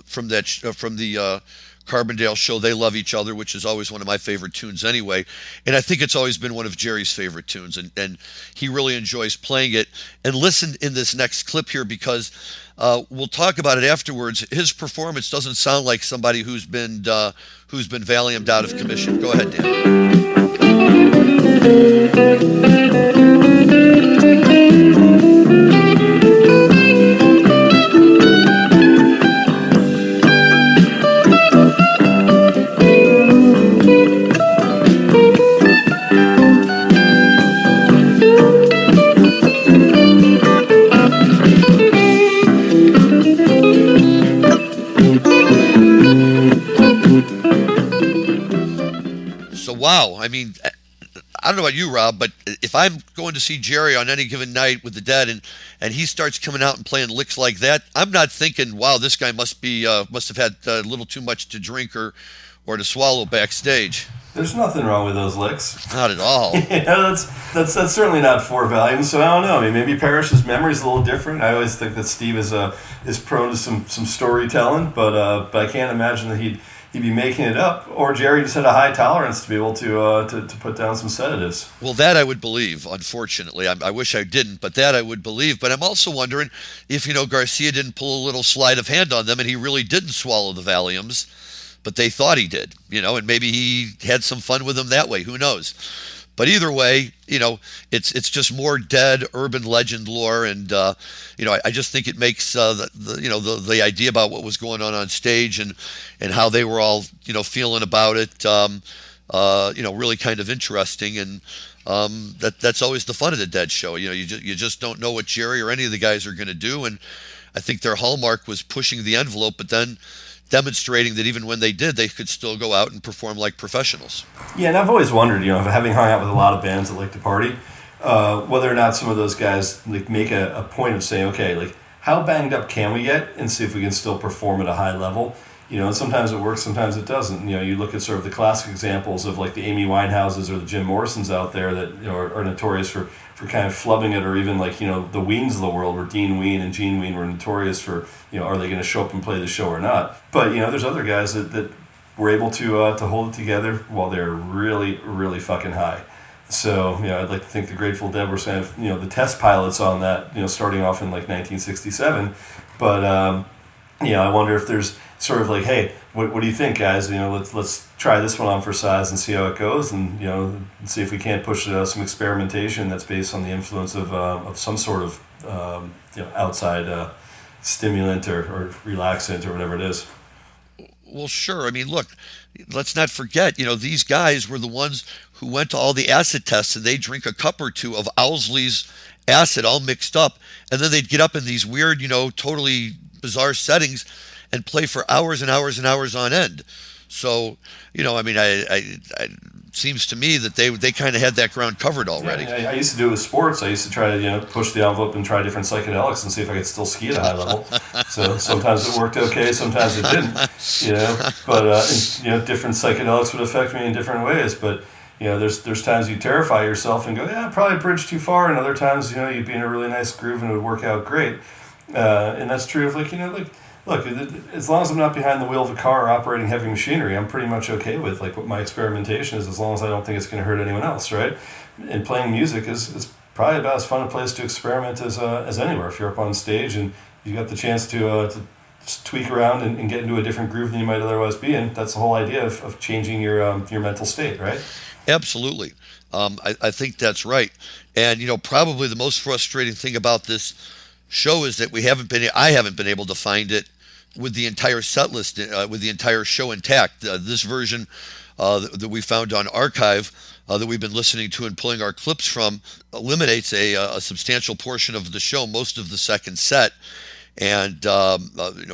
from the Carbondale show They Love Each Other, which is always one of my favorite tunes anyway. And I think it's always been one of Jerry's favorite tunes, and he really enjoys playing it. And listen in this next clip here, because we'll talk about it afterwards. His performance doesn't sound like somebody who's been Valiumed out of commission. Go ahead, Dan. Wow, I mean, I don't know about you, Rob, but if I'm going to see Jerry on any given night with the Dead, and he starts coming out and playing licks like that, I'm not thinking, wow, this guy must have had a little too much to drink or to swallow backstage. There's nothing wrong with those licks. Not at all. Yeah, that's certainly not 4 Valium. So I don't know. I mean, maybe Parrish's memory is a little different. I always think that Steve is prone to some storytelling, but I can't imagine that he'd be making it up, or Jerry just had a high tolerance to be able to put down some sedatives. Well, that I would believe, unfortunately. I wish I didn't, but that I would believe. But I'm also wondering if, Garcia didn't pull a little sleight of hand on them and he really didn't swallow the Valiums, but they thought he did, and maybe he had some fun with them that way. Who knows? But either way, it's just more Dead urban legend lore, and I just think it makes the idea about what was going on stage and how they were all feeling about it, really kind of interesting, and that's always the fun of the Dead show. You just don't know what Jerry or any of the guys are going to do, and I think their hallmark was pushing the envelope, but then demonstrating that even when they did, they could still go out and perform like professionals. Yeah, and I've always wondered, having hung out with a lot of bands that like to party, whether or not some of those guys make a point of saying, okay, like, how banged up can we get, and see if we can still perform at a high level. And sometimes it works, sometimes it doesn't. You look at sort of the classic examples of like the Amy Winehouses or the Jim Morrisons out there that are notorious for kind of flubbing it, or even like the Weens of the world, where Dean Ween and Gene Ween were notorious for are they going to show up and play the show or not. But there's other guys that were able to hold it together while they're really, really fucking high. So I'd like to think the Grateful Dead were kind of the test pilots on that, starting off in like 1967. But I wonder if there's sort of like, hey, what do you think, guys? Let's try this one on for size and see how it goes, and see if we can't push some experimentation that's based on the influence of some sort of outside stimulant or relaxant or whatever it is. Well, sure. I mean, look, let's not forget, these guys were the ones who went to all the acid tests, and they drink a cup or two of Owsley's acid all mixed up, and then they'd get up in these weird, totally bizarre settings and play for hours and hours and hours on end. So, it seems to me that they kind of had that ground covered already. Yeah, I used to do it with sports. I used to try to push the envelope and try different psychedelics and see if I could still ski at a high level. So sometimes it worked okay, sometimes it didn't. But different psychedelics would affect me in different ways. But there's times you terrify yourself and go, yeah, probably bridge too far, and other times you'd be in a really nice groove and it would work out great. And that's true of look, as long as I'm not behind the wheel of a car operating heavy machinery, I'm pretty much okay with what my experimentation is, as long as I don't think it's going to hurt anyone else, right? And playing music is probably about as fun a place to experiment as anywhere. If you're up on stage and you got the chance to just tweak around and get into a different groove than you might otherwise be in, that's the whole idea of changing your mental state, right? Absolutely. I think that's right. And, probably the most frustrating thing about this show is that I haven't been able to find it with the entire set list, with the entire show intact. This version that we found on Archive, that we've been listening to and pulling our clips from, eliminates a substantial portion of the show, most of the second set, and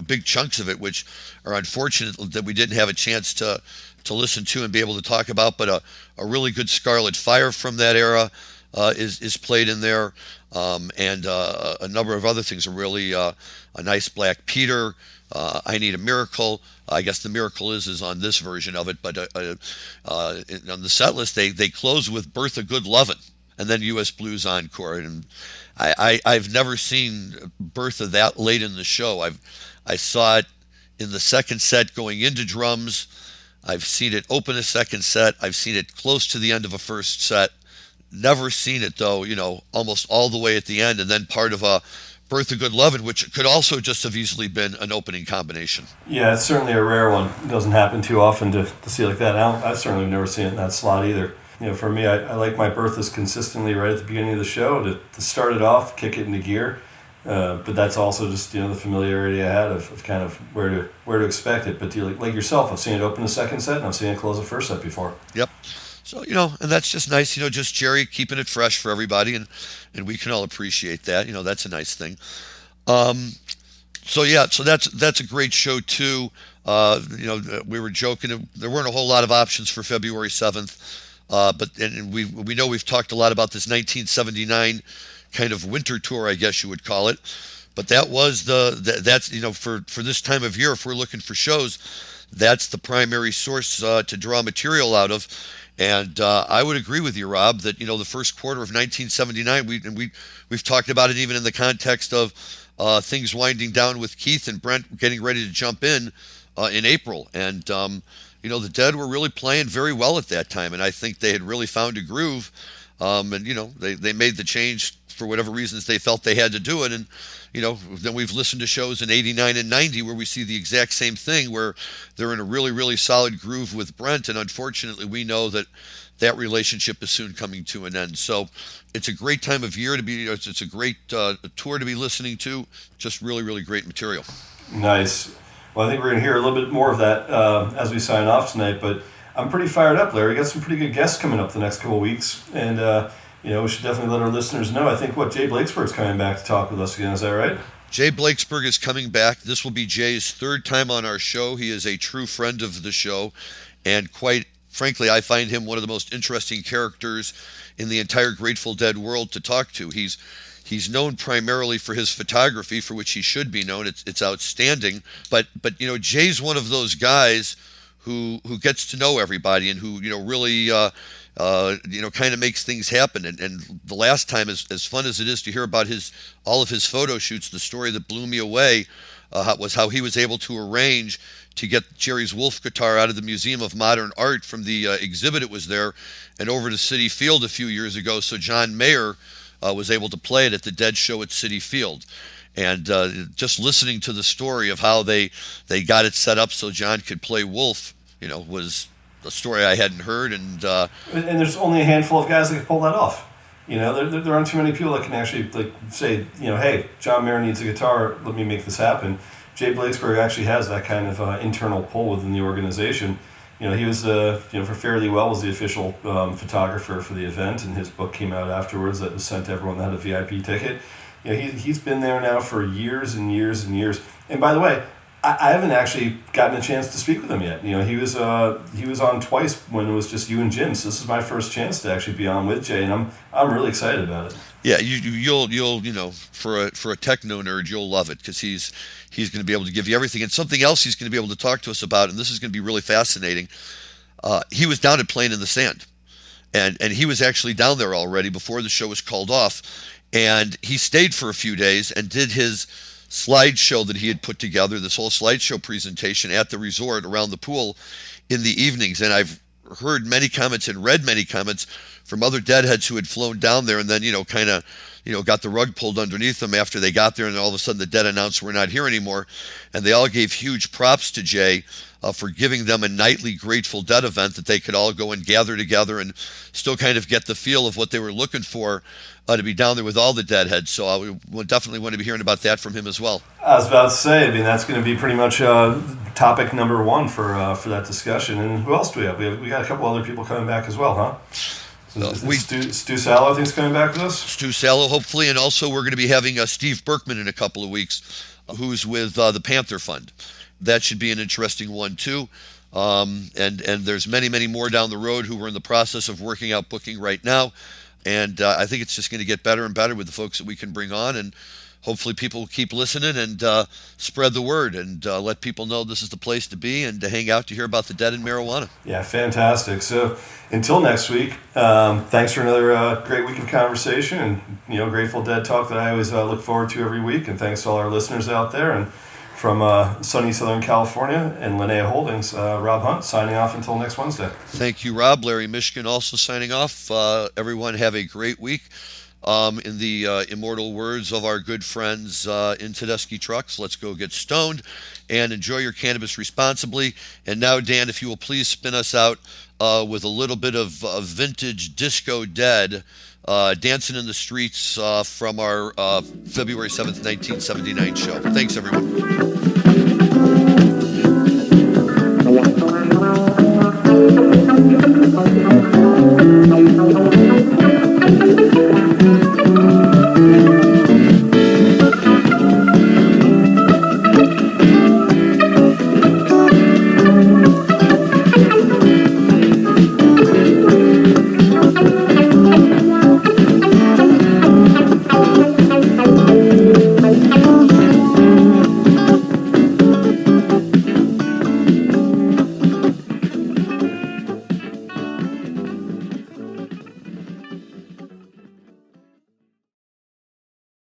big chunks of it, which are unfortunate that we didn't have a chance to listen to and be able to talk about. But a really good Scarlet Fire from that era is played in there, and a number of other things are really a nice Black Peter. I Need a Miracle. I guess the Miracle is on this version of it, but on the set list they close with Bertha Good Lovin', and then U.S. Blues Encore. And I've never seen Bertha that late in the show. I saw it in the second set going into drums. I've seen it open a second set. I've seen it close to the end of a first set. Never seen it, though, almost all the way at the end, and then part of a Birth of Good Lovin', which could also just have easily been an opening combination. Yeah, it's certainly a rare one. It doesn't happen too often to see like that. I've certainly never seen it in that slot either. For me, I like my Berthas consistently right at the beginning of the show to start it off, kick it into gear. But that's also just the familiarity I had of kind of where to expect it. But like yourself, I've seen it open the second set and I've seen it close the first set before. Yep. So and that's just nice. Just Jerry keeping it fresh for everybody, and we can all appreciate that. That's a nice thing. So that's a great show too. We were joking. There weren't a whole lot of options for February 7th. But we know we've talked a lot about this 1979 kind of winter tour, I guess you would call it. But that was that's for this time of year, if we're looking for shows, that's the primary source to draw material out of. And I would agree with you, Rob, that the first quarter of 1979, we've talked about it even in the context of things winding down with Keith and Brent getting ready to jump in April, and the Dead were really playing very well at that time, and I think they had really found a groove. And they made the change for whatever reasons they felt they had to do it, and then we've listened to shows in 89 and 90 where we see the exact same thing, where they're in a really, really solid groove with Brent, and unfortunately we know that relationship is soon coming to an end. So it's a great time of year to be, it's a great tour to be listening to, just really, really great material. Nice. Well, I think we're going to hear a little bit more of that as we sign off tonight, but I'm pretty fired up, Larry. We got some pretty good guests coming up the next couple of weeks, and we should definitely let our listeners know. I think Jay Blakesberg's coming back to talk with us again. Is that right? Jay Blakesberg is coming back. This will be Jay's third time on our show. He is a true friend of the show, and quite frankly, I find him one of the most interesting characters in the entire Grateful Dead world to talk to. He's known primarily for his photography, for which he should be known. It's outstanding. But Jay's one of those guys who gets to know everybody, and who really kind of makes things happen. And the last time, as fun as it is to hear about all of his photo shoots, the story that blew me away was how he was able to arrange to get Jerry's Wolf guitar out of the Museum of Modern Art from the exhibit it was there, and over to Citi Field a few years ago, so John Mayer was able to play it at the Dead show at Citi Field. And just listening to the story of how they got it set up so John could play Wolf, was a story I hadn't heard. And there's only a handful of guys that can pull that off. There aren't too many people that can actually say, hey, John Mayer needs a guitar, let me make this happen. Jay Blakesberg actually has that kind of internal pull within the organization. He was, for Fairly Well, was the official photographer for the event, and his book came out afterwards that was sent to everyone that had a VIP ticket. He's been there now for years and years and years. And by the way, I haven't actually gotten a chance to speak with him yet. He was on twice when it was just you and Jim. So this is my first chance to actually be on with Jay, and I'm really excited about it. Yeah, you'll for a techno nerd, you'll love it, because he's going to be able to give you everything. And something else he's going to be able to talk to us about, and this is going to be really fascinating. He was down at Playing in the Sand, and he was actually down there already before the show was called off, and he stayed for a few days and did his slideshow that he had put together, this whole slideshow presentation at the resort around the pool in the evenings. And I've heard many comments and read many comments from other Deadheads who had flown down there and then, got the rug pulled underneath them after they got there, and all of a sudden the Dead announced we're not here anymore. And they all gave huge props to Jay for giving them a nightly Grateful Dead event that they could all go and gather together and still kind of get the feel of what they were looking for to be down there with all the Deadheads. So we will definitely want to be hearing about that from him as well. I was about to say, that's going to be pretty much topic number one for that discussion. And who else do we have? We got a couple other people coming back as well, huh? Stu Sallow, I think, is coming back with us. Stu Sallow, hopefully, and also we're going to be having Steve Berkman in a couple of weeks, who's with the Panther Fund. That should be an interesting one too. And there's many, many more down the road who are in the process of working out booking right now. And I think it's just going to get better and better with the folks that we can bring on, and hopefully people will keep listening and spread the word and let people know this is the place to be and to hang out to hear about the Dead and marijuana. Yeah, fantastic. So until next week, thanks for another great week of conversation and Grateful Dead talk that I always look forward to every week. And thanks to all our listeners out there. And From sunny Southern California and Linnea Holdings, Rob Hunt signing off until next Wednesday. Thank you, Rob. Larry Mishkin also signing off. Everyone have a great week. In the immortal words of our good friends in Tedeschi Trucks, let's go get stoned and enjoy your cannabis responsibly. And now, Dan, if you will please spin us out with a little bit of vintage Disco Dead, Dancing in the Streets from our February 7th, 1979 show. Thanks, everyone.